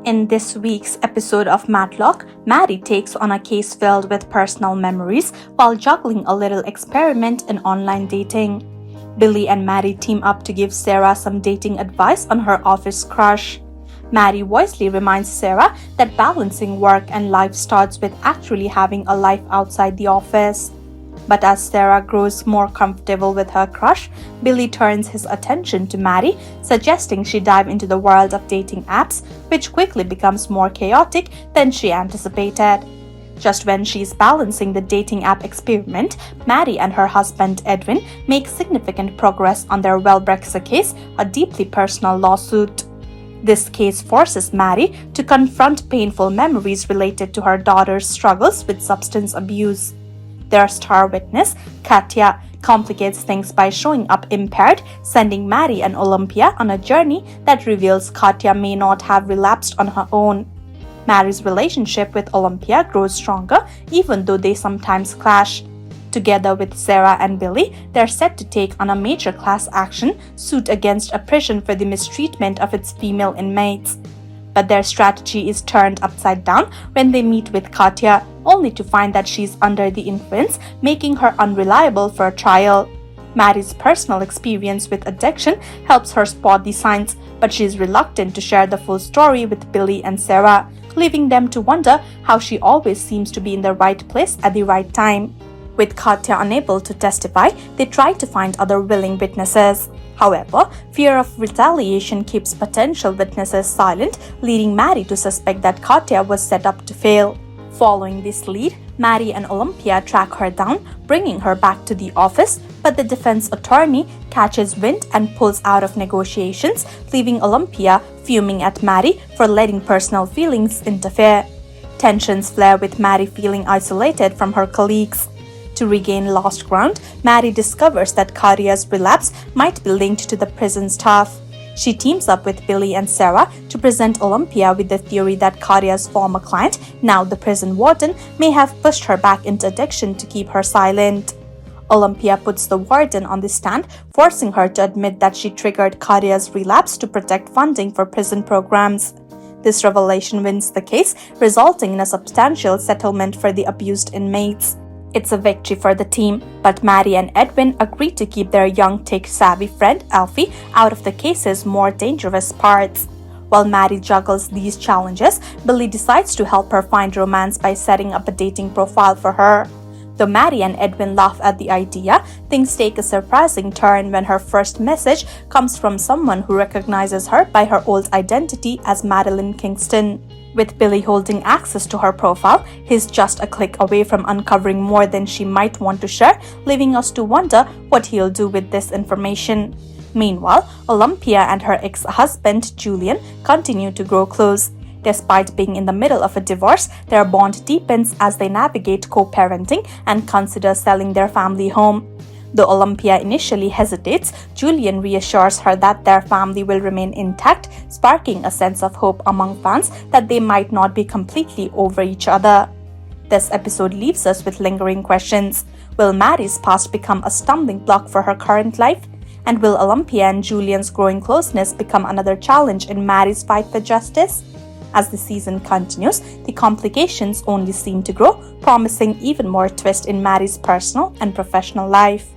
In this week's episode of Matlock, Matty takes on a case filled with personal memories while juggling a little experiment in online dating. Billy and Matty team up to give Sarah some dating advice on her office crush. Matty wisely reminds Sarah that balancing work and life starts with actually having a life outside the office. But as Sarah grows more comfortable with her crush, Billy turns his attention to Matty, suggesting she dive into the world of dating apps, which quickly becomes more chaotic than she anticipated. Just when she's balancing the dating app experiment, Matty and her husband Edwin make significant progress on their Wellbrexer case, a deeply personal lawsuit. This case forces Matty to confront painful memories related to her daughter's struggles with substance abuse. Their star witness, Katya, complicates things by showing up impaired, sending Matty and Olympia on a journey that reveals Katya may not have relapsed on her own. Matty's relationship with Olympia grows stronger even though they sometimes clash. Together with Sarah and Billy, they're set to take on a major class action suit against a prison for the mistreatment of its female inmates. But their strategy is turned upside down when they meet with Katya, only to find that she's under the influence, making her unreliable for a trial. Matty's personal experience with addiction helps her spot the signs, but she's reluctant to share the full story with Billy and Sarah, leaving them to wonder how she always seems to be in the right place at the right time. With Katya unable to testify, they try to find other willing witnesses. However, fear of retaliation keeps potential witnesses silent, leading Matty to suspect that Katya was set up to fail. Following this lead, Matty and Olympia track her down, bringing her back to the office, but the defense attorney catches wind and pulls out of negotiations, leaving Olympia fuming at Matty for letting personal feelings interfere. Tensions flare with Matty feeling isolated from her colleagues. To regain lost ground, Matty discovers that Katya's relapse might be linked to the prison staff. She teams up with Billy and Sarah to present Olympia with the theory that Katya's former client, now the prison warden, may have pushed her back into addiction to keep her silent. Olympia puts the warden on the stand, forcing her to admit that she triggered Katya's relapse to protect funding for prison programs. This revelation wins the case, resulting in a substantial settlement for the abused inmates. It's a victory for the team, but Matty and Edwin agree to keep their young tech-savvy friend Alie out of the case's more dangerous parts. While Matty juggles these challenges, Billy decides to help her find romance by setting up a dating profile for her. Though Matty and Edwin laugh at the idea, things take a surprising turn when her first message comes from someone who recognizes her by her old identity as Madeline Kingston. With Billy holding access to her profile, he's just a click away from uncovering more than she might want to share, leaving us to wonder what he'll do with this information. Meanwhile, Olympia and her ex-husband, Julian, continue to grow close. Despite being in the middle of a divorce, their bond deepens as they navigate co-parenting and consider selling their family home. Though Olympia initially hesitates, Julian reassures her that their family will remain intact, sparking a sense of hope among fans that they might not be completely over each other. This episode leaves us with lingering questions. Will Matty's past become a stumbling block for her current life? And will Olympia and Julian's growing closeness become another challenge in Matty's fight for justice? As the season continues, the complications only seem to grow, promising even more twist in Matty's personal and professional life.